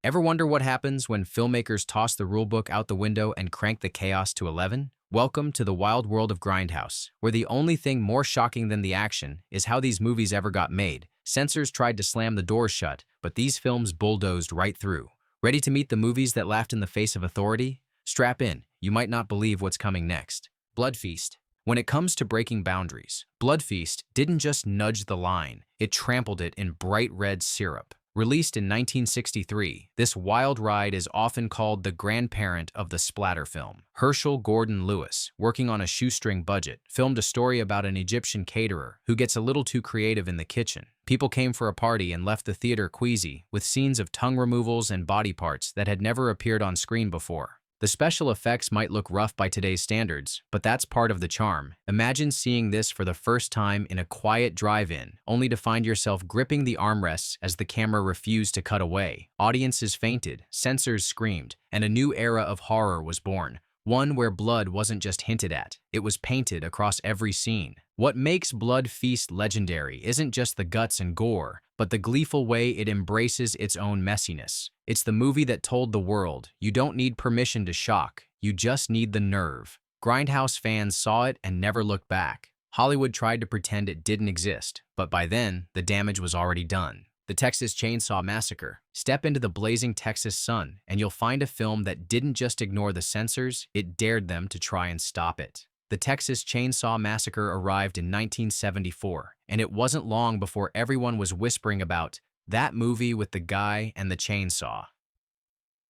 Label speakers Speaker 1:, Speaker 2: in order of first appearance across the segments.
Speaker 1: Ever wonder what happens when filmmakers toss the rulebook out the window and crank the chaos to 11? Welcome to the wild world of Grindhouse, where the only thing more shocking than the action is how these movies ever got made. Censors tried to slam the doors shut, but these films bulldozed right through. Ready to meet the movies that laughed in the face of authority? Strap in, you might not believe what's coming next. Blood Feast. When it comes to breaking boundaries, Blood Feast didn't just nudge the line, it trampled it in bright red syrup. Released in 1963, this wild ride is often called the grandparent of the splatter film. Herschel Gordon Lewis, working on a shoestring budget, filmed a story about an Egyptian caterer who gets a little too creative in the kitchen. People came for a party and left the theater queasy, with scenes of tongue removals and body parts that had never appeared on screen before. The special effects might look rough by today's standards, but that's part of the charm. Imagine seeing this for the first time in a quiet drive-in, only to find yourself gripping the armrests as the camera refused to cut away. Audiences fainted, censors screamed, and a new era of horror was born. One where blood wasn't just hinted at, it was painted across every scene. What makes Blood Feast legendary isn't just the guts and gore, but the gleeful way it embraces its own messiness. It's the movie that told the world, you don't need permission to shock, you just need the nerve. Grindhouse fans saw it and never looked back. Hollywood tried to pretend it didn't exist, but by then, the damage was already done. The Texas Chainsaw Massacre. Step into the blazing Texas sun, and you'll find a film that didn't just ignore the censors, it dared them to try and stop it. The Texas Chainsaw Massacre arrived in 1974, and it wasn't long before everyone was whispering about that movie with the guy and the chainsaw.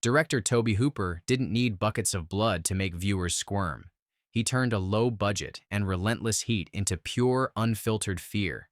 Speaker 1: Director Tobe Hooper didn't need buckets of blood to make viewers squirm. He turned a low budget and relentless heat into pure, unfiltered fear.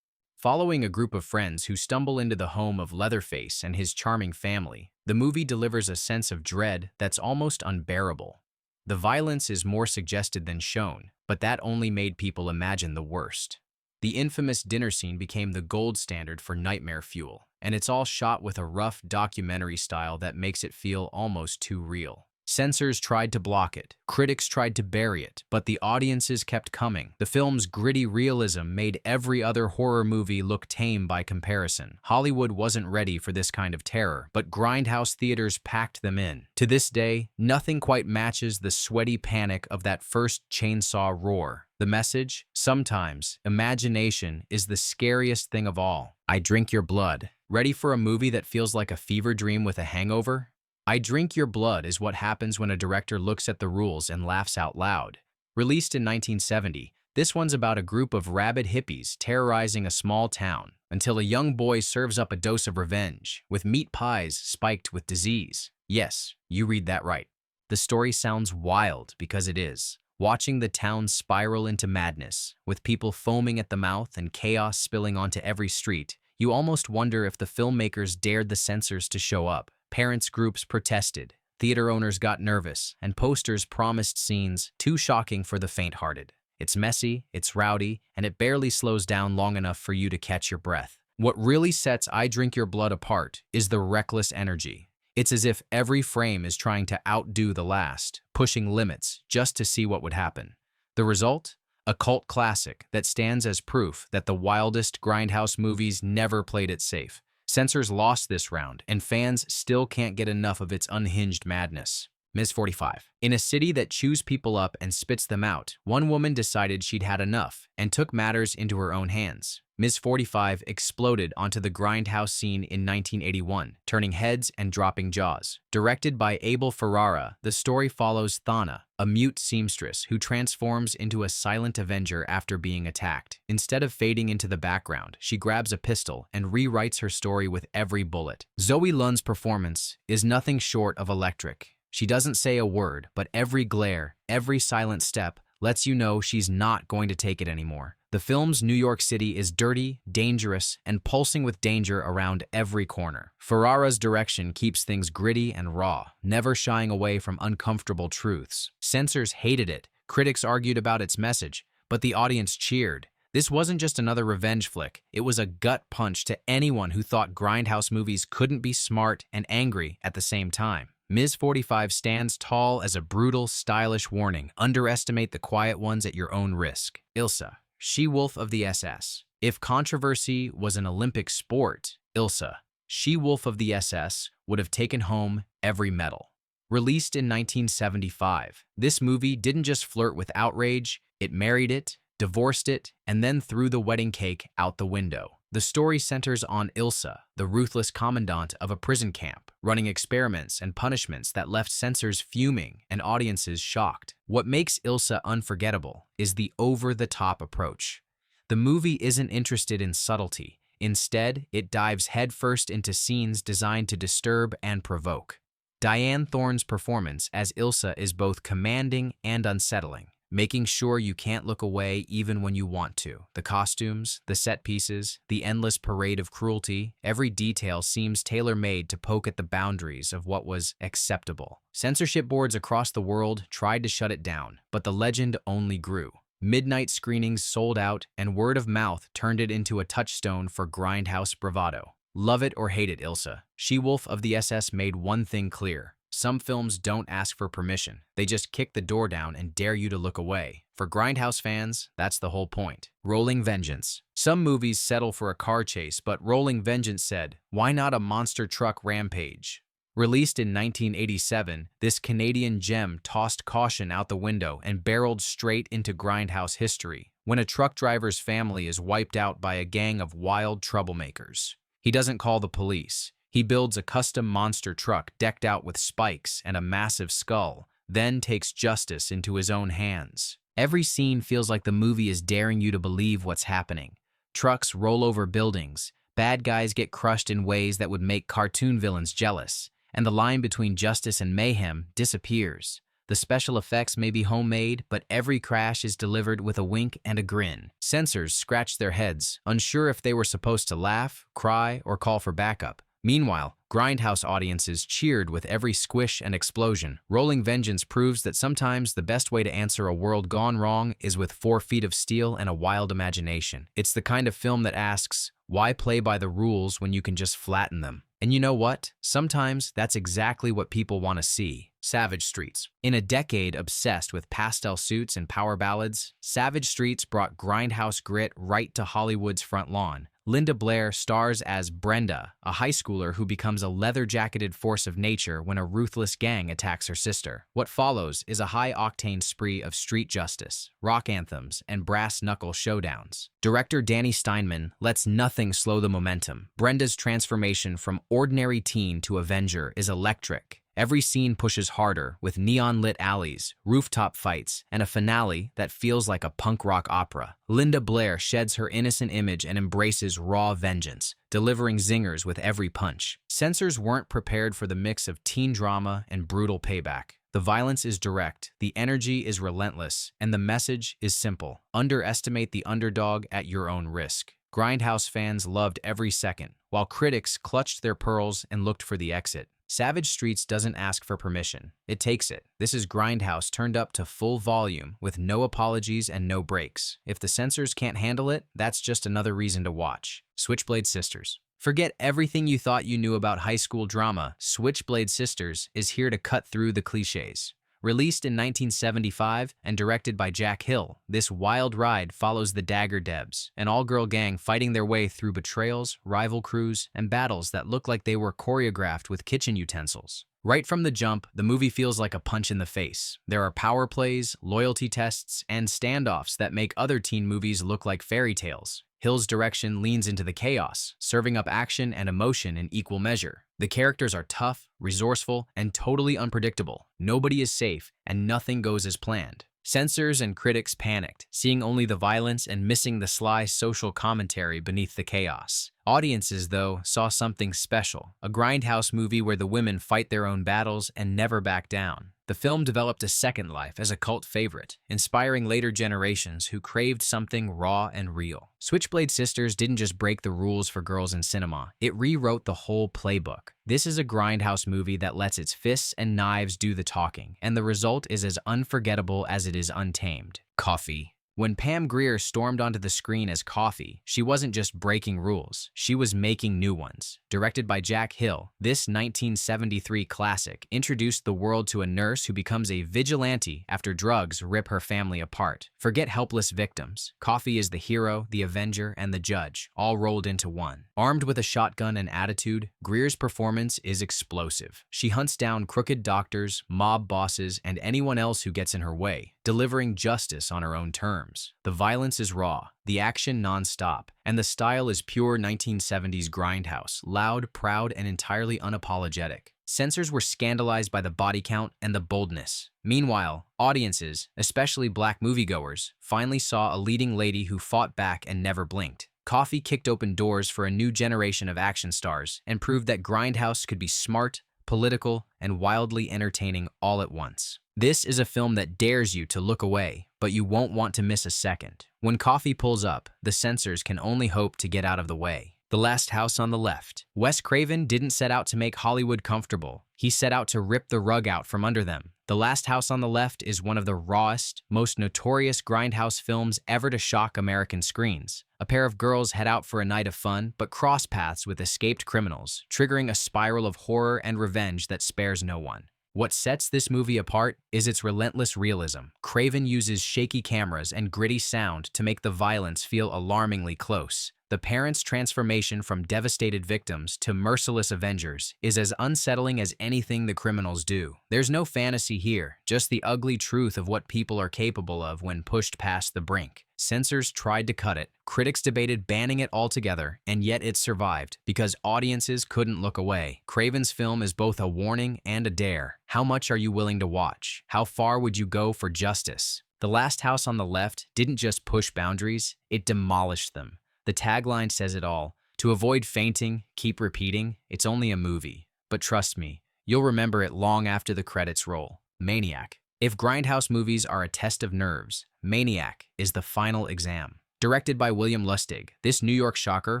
Speaker 1: Following a group of friends who stumble into the home of Leatherface and his charming family, the movie delivers a sense of dread that's almost unbearable. The violence is more suggested than shown, but that only made people imagine the worst. The infamous dinner scene became the gold standard for nightmare fuel, and it's all shot with a rough documentary style that makes it feel almost too real. Censors tried to block it, critics tried to bury it, but the audiences kept coming. The film's gritty realism made every other horror movie look tame by comparison. Hollywood wasn't ready for this kind of terror, but Grindhouse theaters packed them in. To this day, nothing quite matches the sweaty panic of that first chainsaw roar. The message? Sometimes, imagination is the scariest thing of all. I drink your blood. Ready for a movie that feels like a fever dream with a hangover? I Drink Your Blood is what happens when a director looks at the rules and laughs out loud. Released in 1970, this one's about a group of rabid hippies terrorizing a small town until a young boy serves up a dose of revenge, with meat pies spiked with disease. Yes, you read that right. The story sounds wild because it is. Watching the town spiral into madness, with people foaming at the mouth and chaos spilling onto every street, you almost wonder if the filmmakers dared the censors to show up. Parents' groups protested, theater owners got nervous, and posters promised scenes too shocking for the faint-hearted. It's messy, it's rowdy, and it barely slows down long enough for you to catch your breath. What really sets I Drink Your Blood apart is the reckless energy. It's as if every frame is trying to outdo the last, pushing limits just to see what would happen. The result? A cult classic that stands as proof that the wildest Grindhouse movies never played it safe. Censors lost this round, and fans still can't get enough of its unhinged madness. Ms. 45. In a city that chews people up and spits them out, one woman decided she'd had enough and took matters into her own hands. Ms. 45 exploded onto the Grindhouse scene in 1981, turning heads and dropping jaws. Directed by Abel Ferrara, the story follows Thana, a mute seamstress who transforms into a silent avenger after being attacked. Instead of fading into the background, she grabs a pistol and rewrites her story with every bullet. Zoe Lund's performance is nothing short of electric. She doesn't say a word, but every glare, every silent step lets you know she's not going to take it anymore. The film's New York City is dirty, dangerous, and pulsing with danger around every corner. Ferrara's direction keeps things gritty and raw, never shying away from uncomfortable truths. Censors hated it, critics argued about its message, but the audience cheered. This wasn't just another revenge flick, it was a gut punch to anyone who thought Grindhouse movies couldn't be smart and angry at the same time. Ms. 45 stands tall as a brutal, stylish warning. Underestimate the quiet ones at your own risk. Elsa She Wolf of the SS. If controversy was an Olympic sport, Elsa She Wolf of the SS would have taken home every medal. Released in 1975, this movie didn't just flirt with outrage, it married it, divorced it, and then threw the wedding cake out the window. The story centers on Elsa, the ruthless commandant of a prison camp, running experiments and punishments that left censors fuming and audiences shocked. What makes Elsa unforgettable is the over-the-top approach. The movie isn't interested in subtlety. Instead, it dives headfirst into scenes designed to disturb and provoke. Diane Thorne's performance as Elsa is both commanding and unsettling, making sure you can't look away even when you want to. The costumes, the set pieces, the endless parade of cruelty, every detail seems tailor-made to poke at the boundaries of what was acceptable. Censorship boards across the world tried to shut it down, but the legend only grew. Midnight screenings sold out, and word of mouth turned it into a touchstone for Grindhouse bravado. Love it or hate it, Elsa She Wolf of the SS made one thing clear. Some films don't ask for permission. They just kick the door down and dare you to look away. For Grindhouse fans, that's the whole point. Rolling Vengeance. Some movies settle for a car chase, but Rolling Vengeance said, why not a monster truck rampage? Released in 1987, this Canadian gem tossed caution out the window and barreled straight into Grindhouse history, when a truck driver's family is wiped out by a gang of wild troublemakers. He doesn't call the police. He builds a custom monster truck decked out with spikes and a massive skull, then takes justice into his own hands. Every scene feels like the movie is daring you to believe what's happening. Trucks roll over buildings, bad guys get crushed in ways that would make cartoon villains jealous, and the line between justice and mayhem disappears. The special effects may be homemade, but every crash is delivered with a wink and a grin. Censors scratch their heads, unsure if they were supposed to laugh, cry, or call for backup. Meanwhile, Grindhouse audiences cheered with every squish and explosion. Rolling Vengeance proves that sometimes the best way to answer a world gone wrong is with 4 feet of steel and a wild imagination. It's the kind of film that asks, why play by the rules when you can just flatten them? And you know what? Sometimes that's exactly what people want to see. Savage Streets. In a decade obsessed with pastel suits and power ballads, Savage Streets brought Grindhouse grit right to Hollywood's front lawn. Linda Blair stars as Brenda, a high schooler who becomes a leather-jacketed force of nature when a ruthless gang attacks her sister. What follows is a high-octane spree of street justice, rock anthems, and brass-knuckle showdowns. Director Danny Steinman lets nothing slow the momentum. Brenda's transformation from ordinary teen to Avenger is electric. Every scene pushes harder, with neon-lit alleys, rooftop fights, and a finale that feels like a punk rock opera. Linda Blair sheds her innocent image and embraces raw vengeance, delivering zingers with every punch. Censors weren't prepared for the mix of teen drama and brutal payback. The violence is direct, the energy is relentless, and the message is simple. Underestimate the underdog at your own risk. Grindhouse fans loved every second, while critics clutched their pearls and looked for the exit. Savage Streets doesn't ask for permission. It takes it. This is Grindhouse turned up to full volume with no apologies and no breaks. If the censors can't handle it, that's just another reason to watch. Switchblade Sisters. Forget everything you thought you knew about high school drama. Switchblade Sisters is here to cut through the cliches. Released in 1975 and directed by Jack Hill, this wild ride follows the Dagger Debs, an all-girl gang fighting their way through betrayals, rival crews, and battles that look like they were choreographed with kitchen utensils. Right from the jump, the movie feels like a punch in the face. There are power plays, loyalty tests, and standoffs that make other teen movies look like fairy tales. Hill's direction leans into the chaos, serving up action and emotion in equal measure. The characters are tough, resourceful, and totally unpredictable. Nobody is safe, and nothing goes as planned. Censors and critics panicked, seeing only the violence and missing the sly social commentary beneath the chaos. Audiences, though, saw something special, a Grindhouse movie where the women fight their own battles and never back down. The film developed a second life as a cult favorite, inspiring later generations who craved something raw and real. Switchblade Sisters didn't just break the rules for girls in cinema, it rewrote the whole playbook. This is a Grindhouse movie that lets its fists and knives do the talking, and the result is as unforgettable as it is untamed. Coffee. When Pam Grier stormed onto the screen as Coffee, she wasn't just breaking rules, she was making new ones. Directed by Jack Hill, this 1973 classic introduced the world to a nurse who becomes a vigilante after drugs rip her family apart. Forget helpless victims. Coffee is the hero, the avenger, and the judge, all rolled into one. Armed with a shotgun and attitude, Grier's performance is explosive. She hunts down crooked doctors, mob bosses, and anyone else who gets in her way, delivering justice on her own terms. The violence is raw, the action non-stop, and the style is pure 1970s Grindhouse, loud, proud, and entirely unapologetic. Censors were scandalized by the body count and the boldness. Meanwhile, audiences, especially black moviegoers, finally saw a leading lady who fought back and never blinked. Coffee kicked open doors for a new generation of action stars and proved that Grindhouse could be smart, political, and wildly entertaining all at once. This is a film that dares you to look away, but you won't want to miss a second. When Coffee pulls up, the censors can only hope to get out of the way. The Last House on the Left. Wes Craven didn't set out to make Hollywood comfortable. He set out to rip the rug out from under them. The Last House on the Left is one of the rawest, most notorious Grindhouse films ever to shock American screens. A pair of girls head out for a night of fun, but cross paths with escaped criminals, triggering a spiral of horror and revenge that spares no one. What sets this movie apart is its relentless realism. Craven uses shaky cameras and gritty sound to make the violence feel alarmingly close. The parents' transformation from devastated victims to merciless avengers is as unsettling as anything the criminals do. There's no fantasy here, just the ugly truth of what people are capable of when pushed past the brink. Censors tried to cut it, critics debated banning it altogether, and yet it survived because audiences couldn't look away. Craven's film is both a warning and a dare. How much are you willing to watch? How far would you go for justice? The Last House on the Left didn't just push boundaries, it demolished them. The tagline says it all. To avoid fainting, keep repeating, it's only a movie. But trust me, you'll remember it long after the credits roll. Maniac. If Grindhouse movies are a test of nerves, Maniac is the final exam. Directed by William Lustig, this New York shocker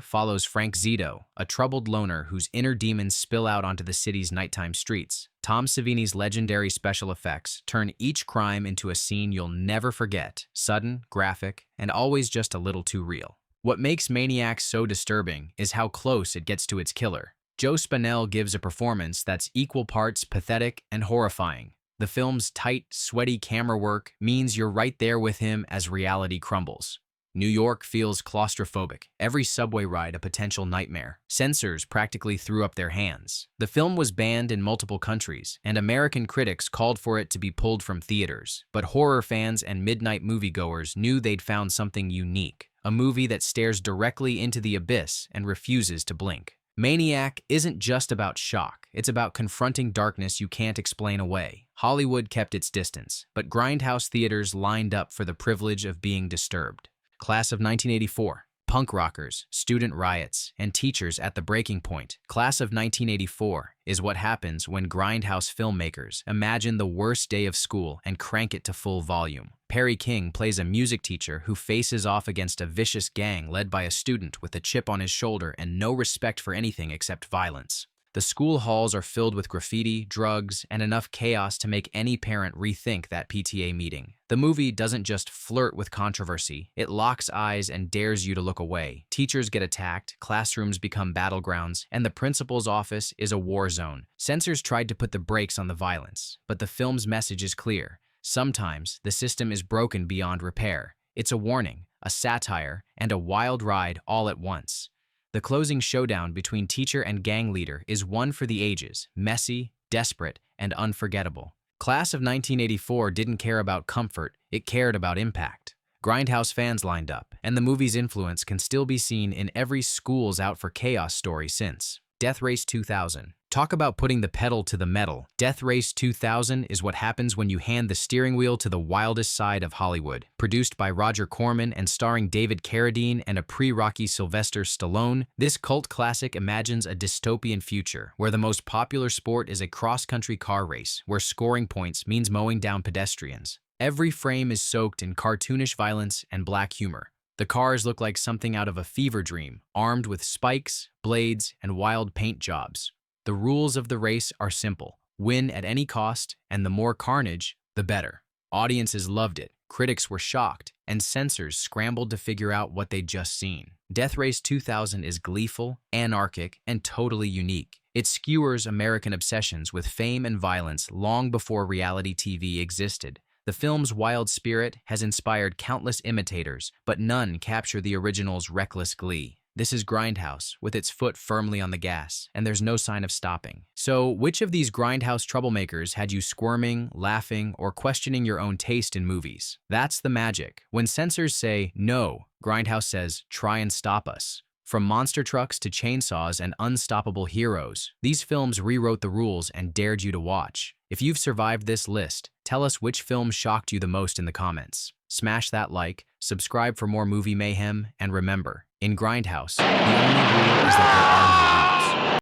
Speaker 1: follows Frank Zito, a troubled loner whose inner demons spill out onto the city's nighttime streets. Tom Savini's legendary special effects turn each crime into a scene you'll never forget, sudden, graphic, and always just a little too real. What makes Maniac so disturbing is how close it gets to its killer. Joe Spinell gives a performance that's equal parts pathetic and horrifying. The film's tight, sweaty camera work means you're right there with him as reality crumbles. New York feels claustrophobic, every subway ride a potential nightmare. Censors practically threw up their hands. The film was banned in multiple countries, and American critics called for it to be pulled from theaters. But horror fans and midnight moviegoers knew they'd found something unique, a movie that stares directly into the abyss and refuses to blink. Maniac isn't just about shock, it's about confronting darkness you can't explain away. Hollywood kept its distance, but Grindhouse theaters lined up for the privilege of being disturbed. Class of 1984. Punk rockers, student riots, and teachers at the breaking point. Class of 1984 is what happens when Grindhouse filmmakers imagine the worst day of school and crank it to full volume. Perry King plays a music teacher who faces off against a vicious gang led by a student with a chip on his shoulder and no respect for anything except violence. The school halls are filled with graffiti, drugs, and enough chaos to make any parent rethink that PTA meeting. The movie doesn't just flirt with controversy, it locks eyes and dares you to look away. Teachers get attacked, classrooms become battlegrounds, and the principal's office is a war zone. Censors tried to put the brakes on the violence, but the film's message is clear. Sometimes the system is broken beyond repair. It's a warning, a satire, and a wild ride all at once. The closing showdown between teacher and gang leader is one for the ages, messy, desperate, and unforgettable. Class of 1984 didn't care about comfort, it cared about impact. Grindhouse fans lined up, and the movie's influence can still be seen in every School's Out for Chaos story since. Death Race 2000. Talk about putting the pedal to the metal. Death Race 2000 is what happens when you hand the steering wheel to the wildest side of Hollywood. Produced by Roger Corman and starring David Carradine and a pre-Rocky Sylvester Stallone, this cult classic imagines a dystopian future where the most popular sport is a cross-country car race, where scoring points means mowing down pedestrians. Every frame is soaked in cartoonish violence and black humor. The cars look like something out of a fever dream, armed with spikes, blades, and wild paint jobs. The rules of the race are simple. Win at any cost, and the more carnage, the better. Audiences loved it, critics were shocked, and censors scrambled to figure out what they'd just seen. Death Race 2000 is gleeful, anarchic, and totally unique. It skewers American obsessions with fame and violence long before reality TV existed. The film's wild spirit has inspired countless imitators, but none capture the original's reckless glee. This is Grindhouse, with its foot firmly on the gas, and there's no sign of stopping. So, which of these Grindhouse troublemakers had you squirming, laughing, or questioning your own taste in movies? That's the magic. When censors say, no, Grindhouse says, try and stop us. From monster trucks to chainsaws and unstoppable heroes, these films rewrote the rules and dared you to watch. If you've survived this list, tell us which film shocked you the most in the comments. Smash that like, subscribe for more movie mayhem, and remember, in Grindhouse, the only rule is that there are no rules.